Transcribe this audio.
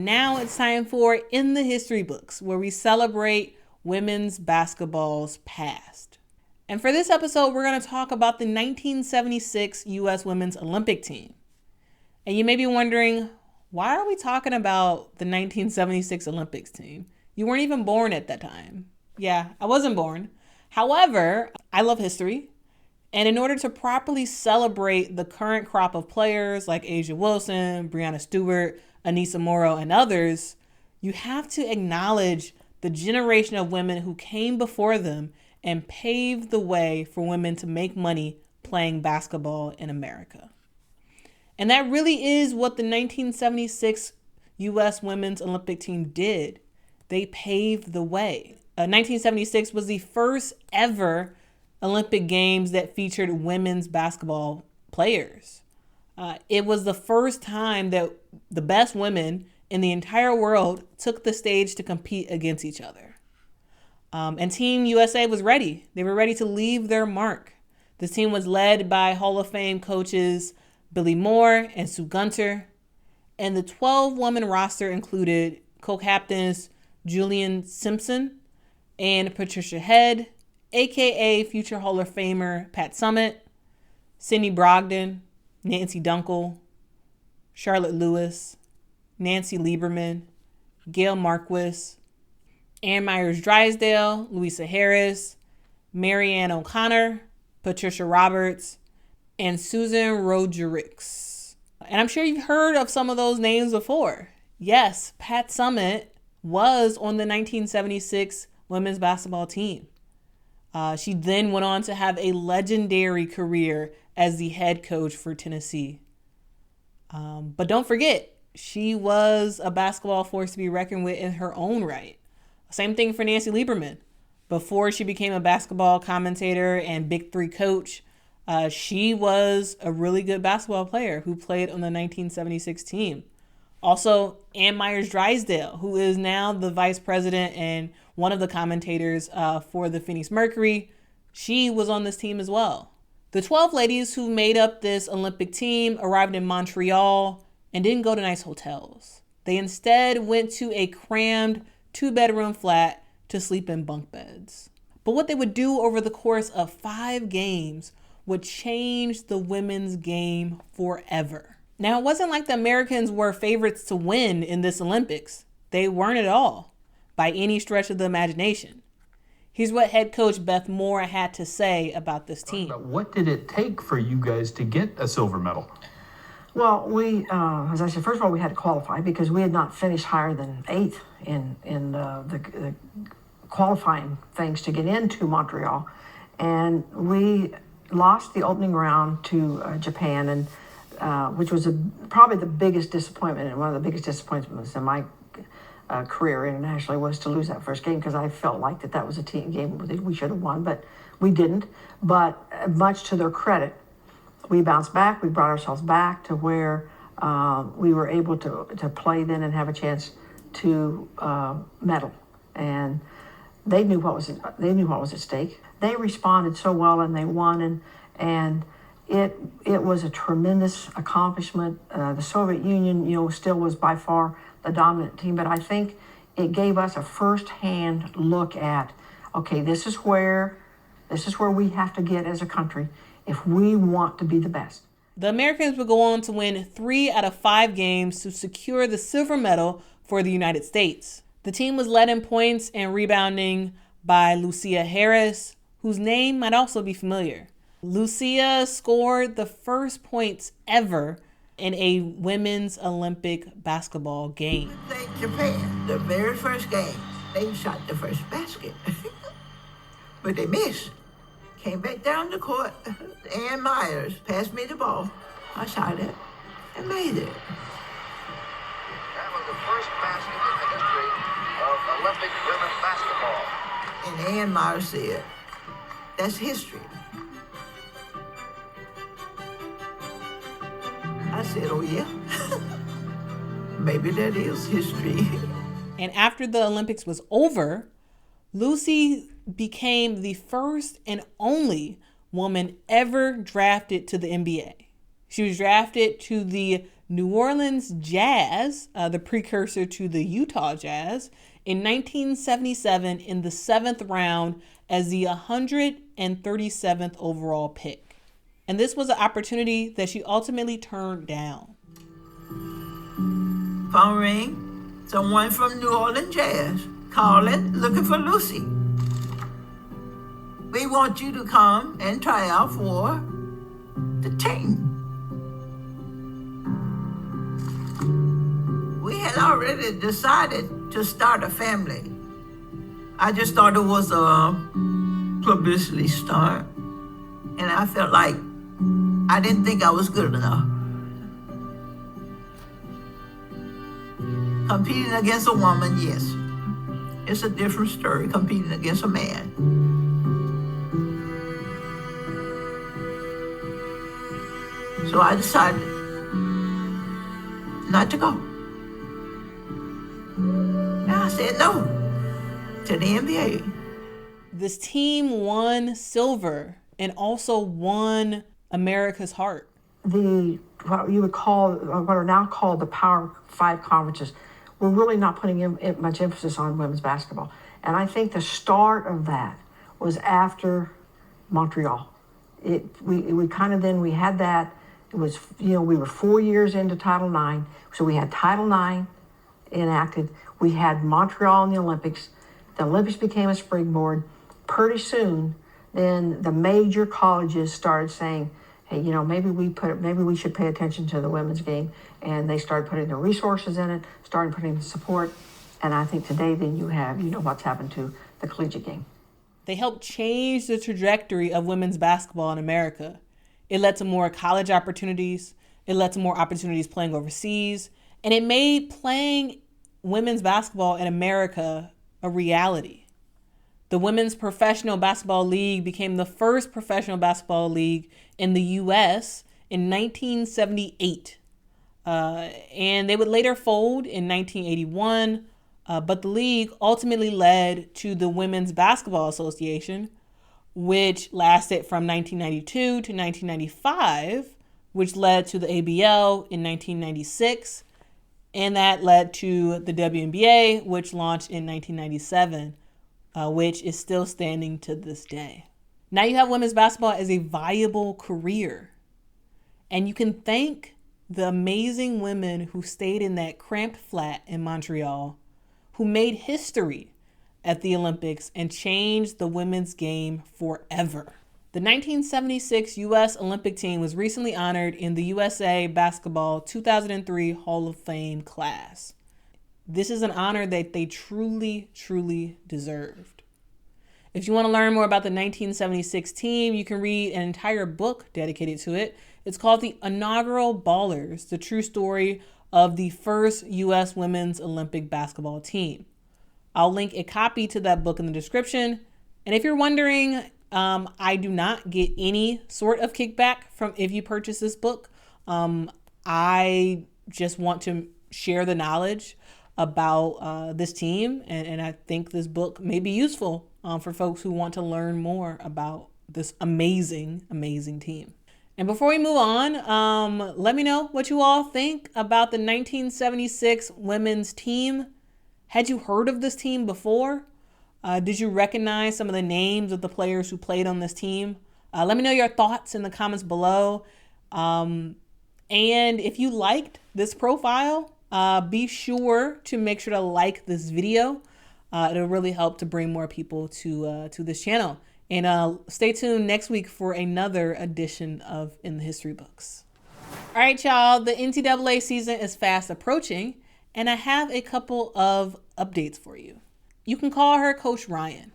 Now it's time for In the History Books, where we celebrate women's basketball's past. And for this episode, we're going to talk about the 1976 U.S. Women's Olympic team. And you may be wondering, why are we talking about the 1976 Olympics team? You weren't even born at that time. Yeah, I wasn't born. However, I love history. And in order to properly celebrate the current crop of players like A'ja Wilson, Breanna Stewart, Annesah Morrow, and others, you have to acknowledge the generation of women who came before them and paved the way for women to make money playing basketball in America. And that really is what the 1976 U.S. Women's Olympic team did. They paved the way. 1976 was the first ever Olympic Games that featured women's basketball players. It was the first time that the best women in the entire world took the stage to compete against each other. And Team USA was ready. They were ready to leave their mark. The team was led by Hall of Fame coaches Billie Moore and Sue Gunter. And the 12-woman roster included co-captains JULIENE SIMPSON and Patricia Head, a.k.a. future Hall of Famer Pat Summitt, Sydney Brogdon, Nancy Dunkel, Charlotte Lewis, Nancy Lieberman, Gail Marquis, Ann Myers-Drysdale, Lusia Harris, Marianne O'Connor, Patricia Roberts, and Susan Rodriguez. And I'm sure you've heard of some of those names before. Yes, Pat Summitt was on the 1976 women's basketball team. She then went on to have a legendary career as the head coach for Tennessee. But don't forget, she was a basketball force to be reckoned with in her own right. Same thing for Nancy Lieberman. Before she became a basketball commentator and Big Three coach, she was a really good basketball player who played on the 1976 team. Also, Ann Myers-Drysdale, who is now the vice president and one of the commentators for the Phoenix Mercury, she was on this team as well. The 12 ladies who made up this Olympic team arrived in Montreal and didn't go to nice hotels. They instead went to a crammed 2-bedroom flat to sleep in bunk beds. But what they would do over the course of 5 games would change the women's game forever. Now, it wasn't like the Americans were favorites to win in this Olympics. They weren't at all, by any stretch of the imagination. Here's what head coach Beth Moore had to say about this team. What did it take for you guys to get a silver medal? Well, we, as I said, first of all, we had to qualify because we had not finished higher than 8th in the qualifying things to get into Montreal. And we lost the opening round to Japan, and which was probably the biggest disappointment, and one of the biggest disappointments in my career internationally was to lose that first game, because I felt like that was a team game that we should have won, but we didn't. But much to their credit, we bounced back. We brought ourselves back to where we were able to play then and have a chance to medal. And they knew what was at stake. They responded so well, and they won, and it was a tremendous accomplishment. The Soviet Union, still was by far the dominant team, but I think it gave us a first-hand look at, okay, this is where we have to get as a country if we want to be the best. The Americans would go on to win 3 out of 5 games to secure the silver medal for the United States. The team was led in points and rebounding by Lusia Harris, whose name might also be familiar. Lusia scored the first points ever in a women's Olympic basketball game. Japan, the very first game, they shot the first basket, but they missed. Came back down the court. Ann Myers passed me the ball. I shot it and made it. That was the first basket in the history of Olympic women's basketball. And Ann Myers said, "That's history." I said, "Oh yeah, maybe that is history." And after the Olympics was over, Lucy became the first and only woman ever drafted to the NBA. She was drafted to the New Orleans Jazz, the precursor to the Utah Jazz, in 1977 in the 7th round as the 137th overall pick. And this was an opportunity that she ultimately turned down. Phone ring. Someone from New Orleans Jazz calling, looking for Lucy. We want you to come and try out for the team. We had already decided to start a family. I just thought it was a publicity stunt, and I felt like I didn't think I was good enough. Competing against a woman, yes. It's a different story competing against a man. So I decided not to go. And I said no to the NBA. This team won silver and also won America's heart. What you would call, what are now called the Power 5 conferences, we're really not putting much emphasis on women's basketball. And I think the start of that was after Montreal. We kind of then, we had that. It was, we were 4 years into Title IX. So we had Title IX enacted. We had Montreal in the Olympics. The Olympics became a springboard. Pretty soon, then the major colleges started saying, hey, maybe we should pay attention to the women's game. And they started putting the resources in it, started putting the support. And I think today then you know what's happened to the collegiate game. They helped change the trajectory of women's basketball in America. It led to more college opportunities. It led to more opportunities playing overseas. And it made playing women's basketball in America a reality. The Women's Professional Basketball League became the first professional basketball league in the U.S. in 1978. And they would later fold in 1981. But the league ultimately led to the Women's Basketball Association, which lasted from 1992 to 1995, which led to the ABL in 1996. And that led to the WNBA, which launched in 1997, which is still standing to this day. Now you have women's basketball as a viable career. And you can thank the amazing women who stayed in that cramped flat in Montreal, who made history at the Olympics and changed the women's game forever. The 1976 U.S. Olympic team was recently honored in the USA Basketball 2003 Hall of Fame class. This is an honor that they truly, truly deserved. If you want to learn more about the 1976 team, you can read an entire book dedicated to it. It's called The Inaugural Ballers, the true story of the first U.S. women's Olympic basketball team. I'll link a copy to that book in the description. And if you're wondering, I do not get any sort of kickback from if you purchase this book. I just want to share the knowledge about this team. And I think this book may be useful for folks who want to learn more about this amazing, amazing team. And before we move on, let me know what you all think about the 1976 women's team. Had you heard of this team before? Did you recognize some of the names of the players who played on this team? Let me know your thoughts in the comments below. And if you liked this profile, be sure to make sure to like this video. It'll really help to bring more people to this channel. And stay tuned next week for another edition of In the History Books. All right, y'all, the NCAA season is fast approaching, and I have a couple of updates for you. You can call her Coach Ryan.